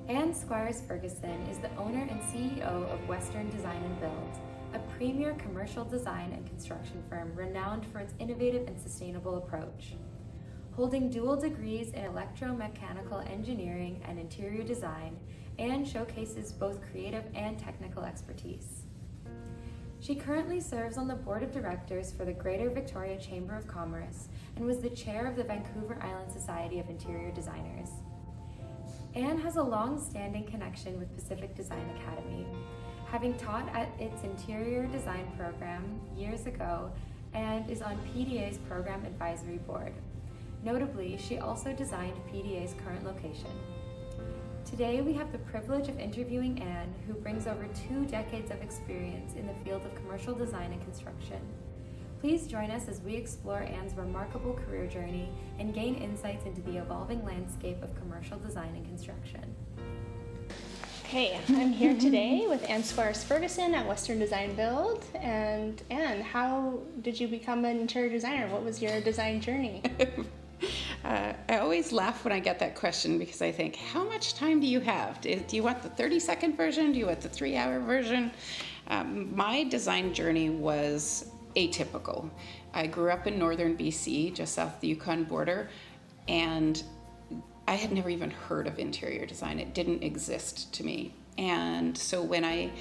Ann Squires Ferguson is the owner and CEO of Western Design and Build, a premier commercial design and construction firm renowned for its innovative and sustainable approach. Holding dual degrees in electro-mechanical engineering and interior design, Ann showcases both creative and technical expertise. She currently serves on the board of directors for the Greater Victoria Chamber of Commerce and was the chair of the Vancouver Island Society of Interior Designers. Ann has a long-standing connection with Pacific Design Academy, having taught at its interior design program years ago and is on PDA's program advisory board. Notably, she also designed PDA's current location. Today, we have the privilege of interviewing Ann, who brings over 2 decades of experience in the field of commercial design and construction. Please join us as we explore Ann's remarkable career journey and gain insights into the evolving landscape of commercial design and construction. Hey, I'm here today with Ann Squires Ferguson at Western Design Build. And Ann, how did you become an interior designer? What was your design journey? I always laugh when I get that question because I think, how much time do you have? Do you want the 30-second version? Do you want the 3-hour version? My design journey was atypical. I grew up in northern BC, just south of the Yukon border, and I had never even heard of interior design. It didn't exist to me. And so when I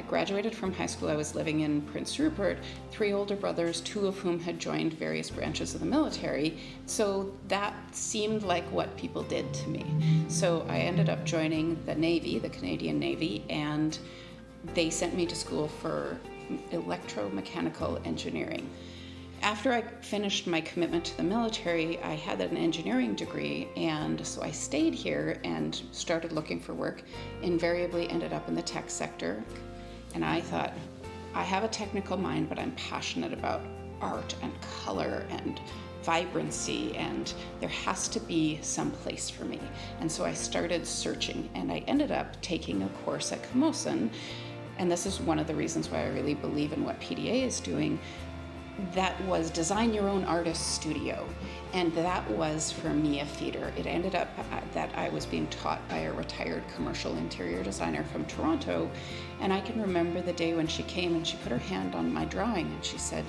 graduated from high school, I was living in Prince Rupert, 3 older brothers, 2 of whom had joined various branches of the military. So that seemed like what people did to me. So I ended up joining the Navy, the Canadian Navy, and they sent me to school for electro-mechanical engineering. After I finished my commitment to the military, I had an engineering degree, and so I stayed here and started looking for work. Invariably ended up in the tech sector, and I thought, I have a technical mind, but I'm passionate about art and color and vibrancy, and there has to be some place for me. And so I started searching, and I ended up taking a course at Camosun, and this is one of the reasons why I really believe in what PDA is doing. That was Design Your Own Artist Studio, and that was for me a feeder. It ended up that I was being taught by a retired commercial interior designer from Toronto, and I can remember the day when she came and she put her hand on my drawing and she said,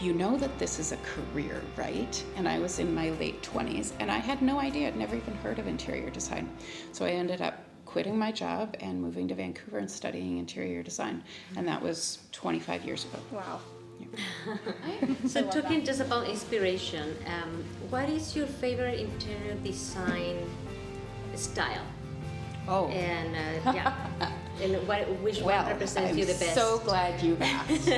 "You know that this is a career, right?" And I was in my late 20s and I had no idea. I'd never even heard of interior design. So I ended up quitting my job and moving to Vancouver and studying interior design, and that was 25 years ago. Wow. So talking just about inspiration, what is your favorite interior design style? Oh. And and which one represents you the best? I'm so glad you asked.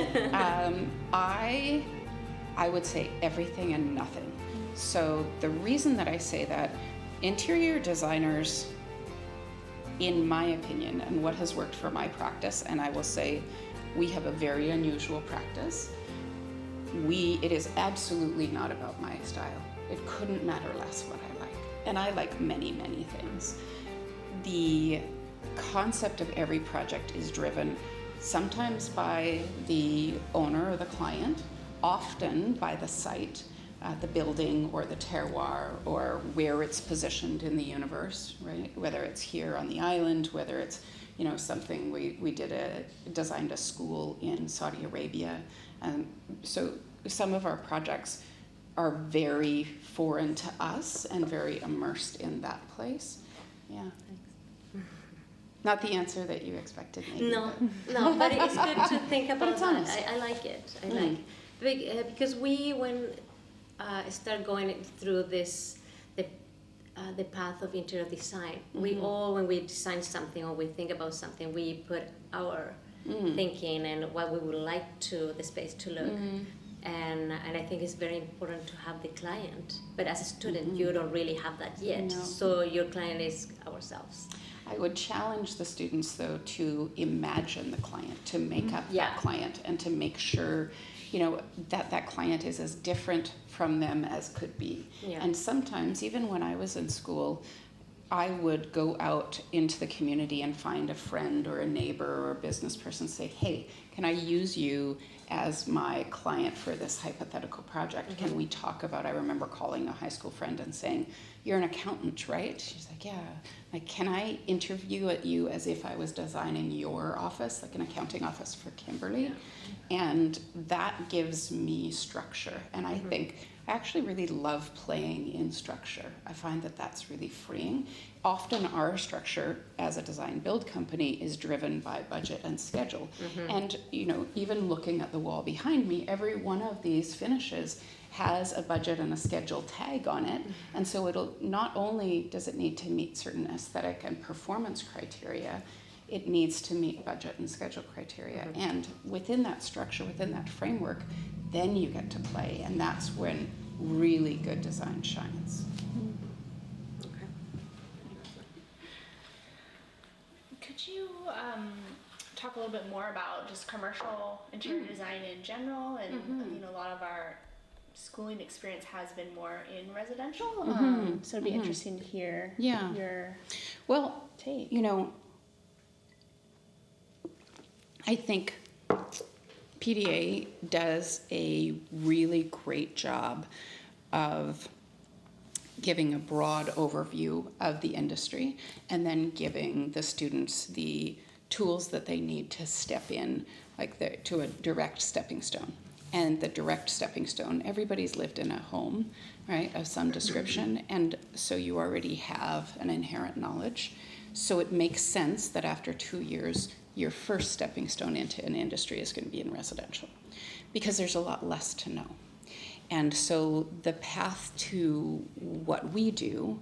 I would say everything and nothing. So the reason that I say that, interior designers, in my opinion, and what has worked for my practice, and I will say we have a very unusual practice. It is absolutely not about my style. It couldn't matter less what I like. And I like many, many things. The concept of every project is driven sometimes by the owner or the client, often by the site, the building or the terroir, or where it's positioned in the universe, right? Whether it's here on the island, whether it's something we designed a school in Saudi Arabia. So some of our projects are very foreign to us and very immersed in that place. Yeah. Thanks. Not the answer that you expected, maybe. No, but it's good to think about that. I like it. Because when start going through this, the path of interior design. We all, when we design something or we think about something, we put our thinking and what we would like the space to look. And I think it's very important to have the client. But as a student, you don't really have that yet. No. So your client is ourselves. I would challenge the students, though, to imagine the client, to make up that client, and to make sure that client is as different from them as could be. Yeah. And sometimes, even when I was in school, I would go out into the community and find a friend or a neighbor or a business person, say, hey, can I use you as my client for this hypothetical project? Can we talk about, I remember calling a high school friend and saying, you're an accountant, right? She's like, yeah. Like, can I interview at you as if I was designing your office, like an accounting office for Kimberly? And that gives me structure. And I think I actually really love playing in structure. I find that that's really freeing. Often our structure as a design build company is driven by budget and schedule. And, you know, even looking at the wall behind me, every one of these finishes has a budget and a schedule tag on it. And so it'll, not only does it need to meet certain aesthetic and performance criteria, it needs to meet budget and schedule criteria. And within that structure, within that framework, then you get to play. And that's when really good design shines. Okay. Could you talk a little bit more about just commercial interior design in general? And you know, a lot of our schooling experience has been more in residential, so it'd be interesting to hear your take. You know, I think PDA does a really great job of giving a broad overview of the industry and then giving the students the tools that they need to step in, like to a direct stepping stone. And the direct stepping stone, everybody's lived in a home, right, of some description, and so you already have an inherent knowledge. So it makes sense that after 2 years, your first stepping stone into an industry is going to be in residential, because there's a lot less to know. And so the path to what we do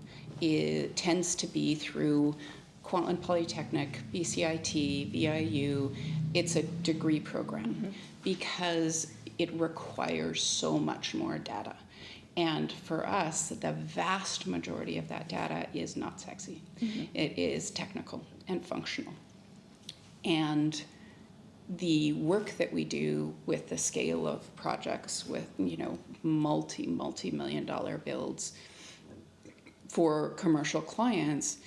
tends to be through Kwantlen Polytechnic, BCIT, VIU. It's a degree program because it requires so much more data. And for us, the vast majority of that data is not sexy. It is technical and functional. And the work that we do with the scale of projects with, you know, multi-million dollar builds for commercial clients,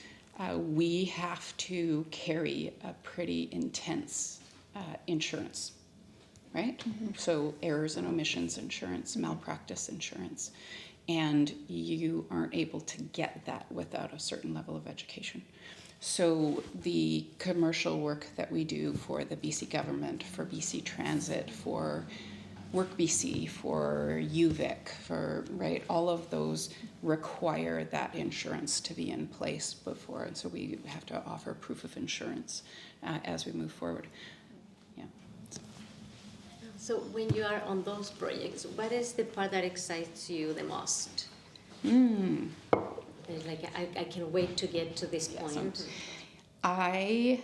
we have to carry a pretty intense insurance, right? So errors and omissions insurance, malpractice insurance, and you aren't able to get that without a certain level of education. So the commercial work that we do for the BC government, for BC Transit, for Work BC, for UVic, for, right, all of those require that insurance to be in place before, and so we have to offer proof of insurance as we move forward. Yeah. So when you are on those projects, what is the part that excites you the most? It's like, I can't wait to get to this point. I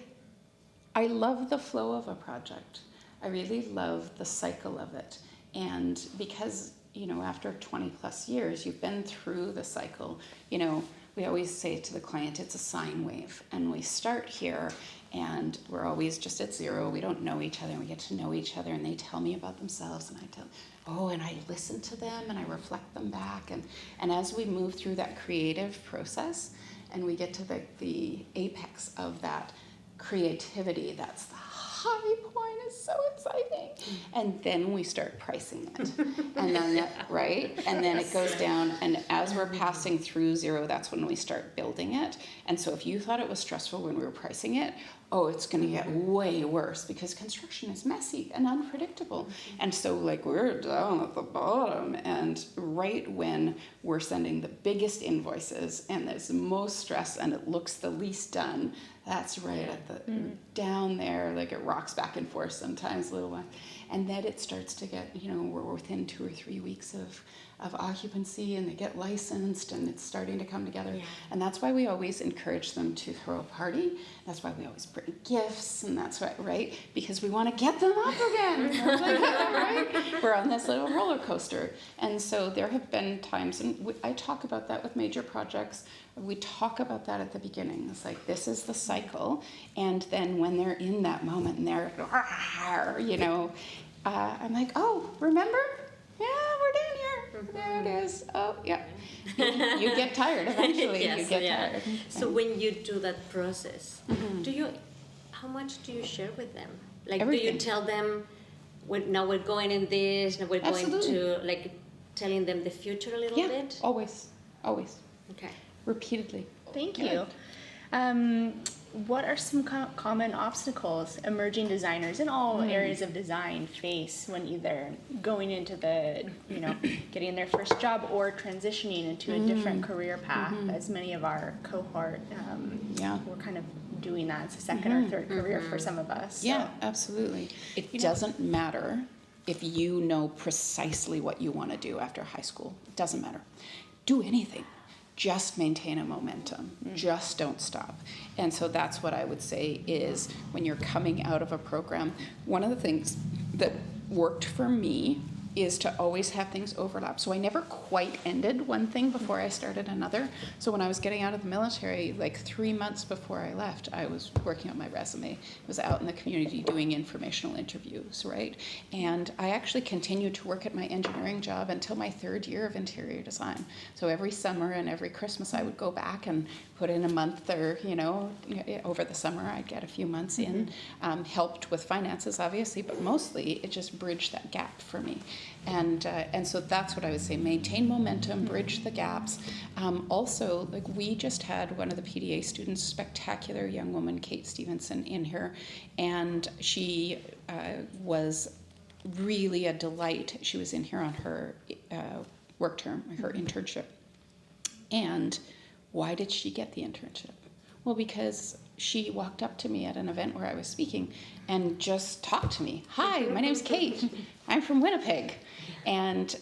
love the flow of a project. I really love the cycle of it. And because, you know, after 20 plus years, you've been through the cycle. You know, we always say to the client, it's a sine wave. And we start here and we're always just at zero. We don't know each other, and we get to know each other, and they tell me about themselves, and I tell, and I listen to them and I reflect them back. And as we move through that creative process and we get to the apex of that creativity, that's the high point, is so exciting. And then we start pricing it. And then, right? And then it goes down, and as we're passing through zero, that's when we start building it. And so if you thought it was stressful when we were pricing it, it's going to get way worse, because construction is messy and unpredictable. And so, like, we're down at the bottom, and right when we're sending the biggest invoices and there's the most stress and it looks the least done, that's right at the down there, like it rocks back and forth sometimes a little while. And then it starts to get, you know, we're within 2 or 3 weeks of occupancy, and they get licensed, and it's starting to come together. And that's why we always encourage them to throw a party. That's why we always bring gifts, and that's why, right? Because we want to get them up again. Right? We're on this little roller coaster. And so there have been times, and I talk about that with major projects. We talk about that at the beginning. It's like, this is the cycle. And then when they're in that moment and they're, you know, I'm like, remember? Yeah, we're down here. there it is. Oh, yeah. You get tired eventually. Yes, you get yeah. tired. So when you do that process, how much do you share with them? Like, do Everything. you tell them, now we're going in this, now we're Absolutely. going to, like, telling them the future a little Yeah, bit? always. Okay. Repeatedly. Thank Good. you. What are some common obstacles emerging designers in all areas of design face when either going into getting their first job or transitioning into a different career path? As many of our cohort, we're kind of doing that. It's a second or third career for some of us. Yeah, absolutely. It doesn't matter if you know precisely what you want to do after high school. It doesn't matter. Do anything. Just maintain a momentum. Just don't stop. And so that's what I would say is when you're coming out of a program, one of the things that worked for me is to always have things overlap. So I never quite ended one thing before I started another. So when I was getting out of the military, like 3 months before I left, I was working on my resume. I was out in the community doing informational interviews, right? And I actually continued to work at my engineering job until my 3rd year of interior design. So every summer and every Christmas, I would go back and put in a month or, over the summer, I'd get a few months in, helped with finances, obviously, but mostly it just bridged that gap for me. And so that's what I would say, maintain momentum, bridge the gaps. Also, like we just had one of the PDA students, spectacular young woman, Kate Stevenson, in here, and she was really a delight. She was in here on her work term, her internship. And why did she get the internship? Well, because she walked up to me at an event where I was speaking and just talked to me. Hi, my name's Kate. I'm from Winnipeg. And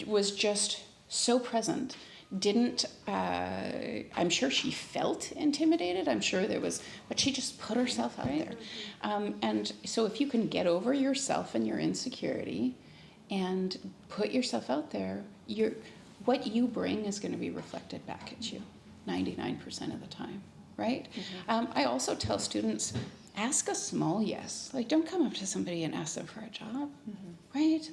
was just so present. I'm sure she felt intimidated. I'm sure but she just put herself out there. And so if you can get over yourself and your insecurity and put yourself out there, what you bring is going to be reflected back at you 99% of the time, right? I also tell students, ask a small yes. Like, don't come up to somebody and ask them for a job, right?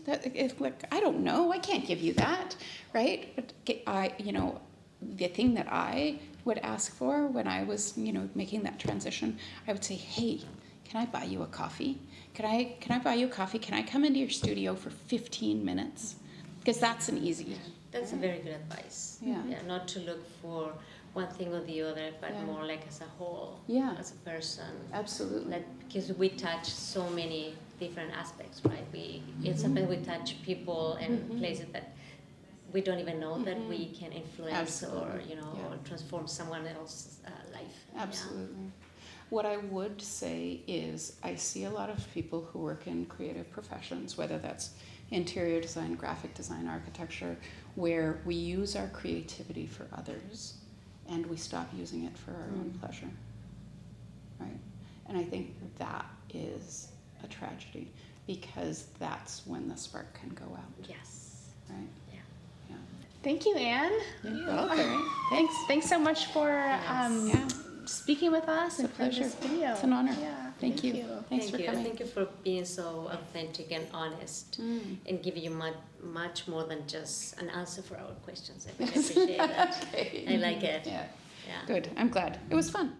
I don't know, I can't give you that, right? But the thing that I would ask for when I was, making that transition, I would say, hey, can I buy you a coffee? Can I buy you a coffee? Can I come into your studio for 15 minutes? Because that's an easy. That's a very good advice. Yeah. Not to look for one thing or the other, but more like as a whole, as a person. Absolutely. Because we touch so many different aspects, right? Sometimes we touch people and places that we don't even know that we can influence or transform someone else's life. Absolutely. Yeah. What I would say is I see a lot of people who work in creative professions, whether that's interior design, graphic design, architecture, where we use our creativity for others and we stop using it for our own pleasure, right? And I think that is a tragedy because that's when the spark can go out. Yes. Right? Yeah. Thank you, Ann. You're welcome. Thanks. Thanks so much for speaking with us. It's a pleasure. For this video. It's an honor. Yeah. Thank you. Thanks for coming. Thank you for being so authentic and honest and giving you much more than just an answer for our questions. I really appreciate that. Okay. I like it. Yeah. Good. I'm glad. It was fun.